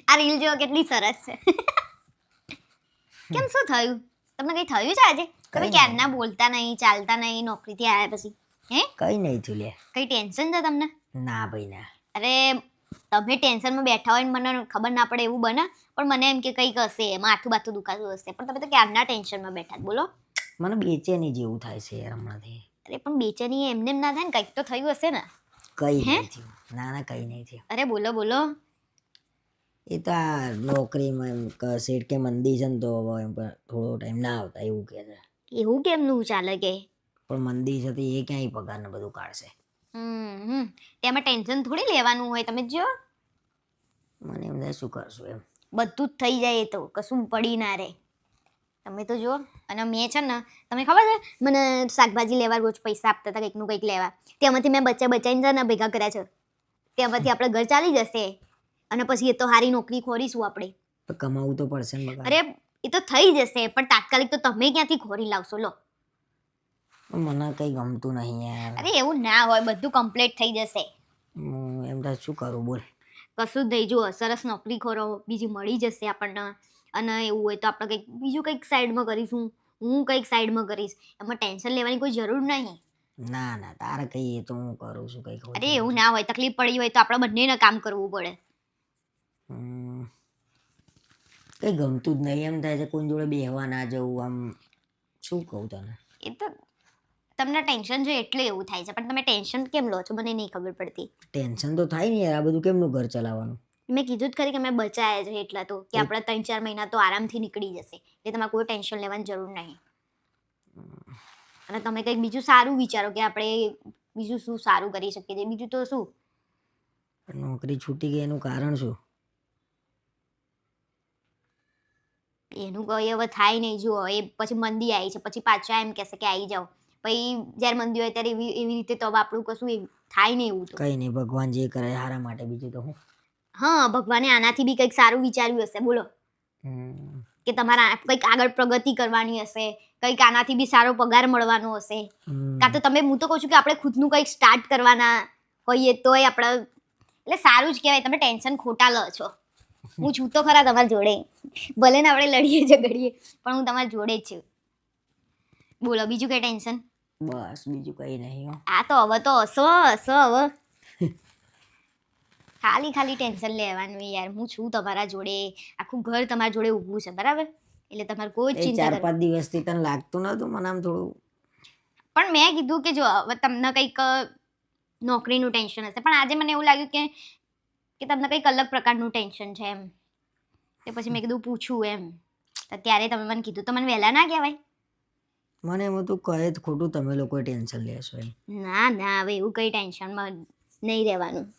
આ રીલ જો કેટલી સરસ છે. કેમ શું થયું? તમને કઈ થયું છે આજે? તમે ક્યારના બોલતા નહીં, ચાલતા નહીં, નોકરીથી આવ્યા પછી? હે? કઈ નહીં થયું લે. કઈ ટેન્શન છે તમને? ના ભાઈ ના. અરે તમે ટેન્શનમાં બેઠા હોય ને મને ખબર ના પડે એવું બને, પણ મને એમ કે કંઈક હશે, માથું બાથું દુખાતું હશે, પણ તમે તો ક્યારના ટેન્શનમાં બેઠા છો, બોલો. મને બેચેની જેવું થાય છે યાર હમણાંથી. અરે પણ બેચેની એમને ના થાય ને, કંઈક તો થયું હશે ને. કઈ નહીં થયું. ના ના કઈ નહીં થયું. અરે બોલો બોલો. એ તો આ નોકરીમાં એમ સેટ કે મંદી છે ને તો હવે એમ થોડો ટાઈમ ના આવતા એવું કહે છે. એવું કેમનું ચાલે કે? પણ મંદી છે તો એ ક્યાંય પગાર ને બધું કાઢશે. તેમાં ટેન્શન થોડી લેવાનું હોય, તમે જો. મને એમ થાય શું કરશું એમ. બધું જ થઈ જાય તો કશું પડી ના રહે. તમે તો જો. અને મેં છે ને, તમને ખબર છે મને શાકભાજી લેવા રોજ પૈસા આપતા હતા કંઈકનું કંઈક લેવા, તેમાંથી મેં બચાવીને છે ને ભેગા કર્યા છે. તેમાંથી આપણે ઘર ચાલી જશે અને પછી એ તો સારી નોકરી ખોરીશું આપણે. તો કમાવું તો પડશે ને બકા. અરે એ તો થઈ જશે, પણ તાત્કાલિક તો તમે ક્યાંથી ખોરી લાવશો? લો. મને કઈ ગમતું નહીં યાર. અરે એવું ના હોય, બધું કમ્પ્લીટ થઈ જશે. એમ થાય શું કરું બોલ. કશું જ નહીં, જુઓ સરસ નોકરી ખોરો, બીજી મળી જશે આપણને. અને એવું હોય તો આપણે કંઈક બીજું કંઈક સાઈડમાં કરીશું, હું કંઈક સાઈડમાં કરીશ, એમાં ટેન્શન લેવાની કોઈ જરૂર નહીં. ના ના તારે કહીએ તો હું કરું છું કંઈક. અરે એવું ના હોય, તકલીફ પડી હોય તો આપણે બંનેને કામ કરવું પડે. કઈ ગમતું જ નહીં. એમ થાય છે કોઈ જોડે બેહવા ના જવું. આમ શું કહું તને. એ તો તમને ટેન્શન છે એટલે એવું થાય છે, પણ તમે ટેન્શન કેમ લો છો મને નહીં ખબર પડતી. ટેન્શન તો થાય ને યાર, આ બધું કેમનું ઘર ચલાવવાનું. મેં કીધું જ ખરી કે મેં બચાયા છે એટલા તો, કે આપણે 3-4 મહિના તો આરામથી નીકળી જશે, એટલે તમારે કોઈ ટેન્શન લેવાની જરૂર નહીં. અને તમે કંઈક બીજું સારું વિચારો કે આપણે બીજું શું સારું કરી શકીએ છીએ. બીજું તો શું, નોકરી છૂટી ગઈ એનું કારણ શું? એનું કોઈ હવે થાય નહીં. જુઓ એ પછી મંદી આવી છે, પછી પાછા એમ કહેશે કે આવી જાઓ, પછી જ્યારે મંદી હોય ત્યારે એવી રીતે તો હવે આપણું કશું થાય નહીં. એવું તો કઈ નહીં, ભગવાન જે કરે સારા માટે, બીજું તો હું. હા, ભગવાને આનાથી બી કંઈક સારું વિચાર્યું હશે, બોલો. કે તમારા કંઈક આગળ પ્રગતિ કરવાની હશે, કંઈક આનાથી બી સારો પગાર મળવાનો હશે, કાં તો તમે, હું તો કહું છું કે આપણે ખુદનું કંઈક સ્ટાર્ટ કરવાના હોઈએ તોય આપણે, એટલે સારું જ કહેવાય. તમે ટેન્શન ખોટા લો છો. હું છું તો ખરા તમારી જોડે, ભલે ને આપણે લડીએ ઝઘડીએ, પણ હું તમારી જોડે જ છું. બોલો બીજું કઈ ટેન્શન? બસ બીજું કઈ નહીં. આ તો હવે તો હસો હવે ખાલી ટેન્શન લેવાનું યાર. હું છું તમારા જોડે, આખું ઘર તમારા જોડે ઊભું છે, બરાબર? એટલે તમારે કોઈ ચિંતા 4-5 દિવસથી તને લાગતું નતું મને આમ થોડું. પણ મેં કીધું કે જો હવે તમને કંઈક નોકરીનું ટેન્શન હશે, પણ આજે મને એવું લાગ્યું કે તમને કંઈક અલગ પ્રકારનું ટેન્શન છે એમ. તે પછી મેં કીધું પૂછું એમ. ત્યારે તમે મને કીધું તો મને વહેલા ના કહેવાય? મને એમાં તું કહે જ ખોટું તમે લોકો ટેન્શન લેશો એમ. ના હવે એવું કંઈ ટેન્શનમાં નહીં રહેવાનું.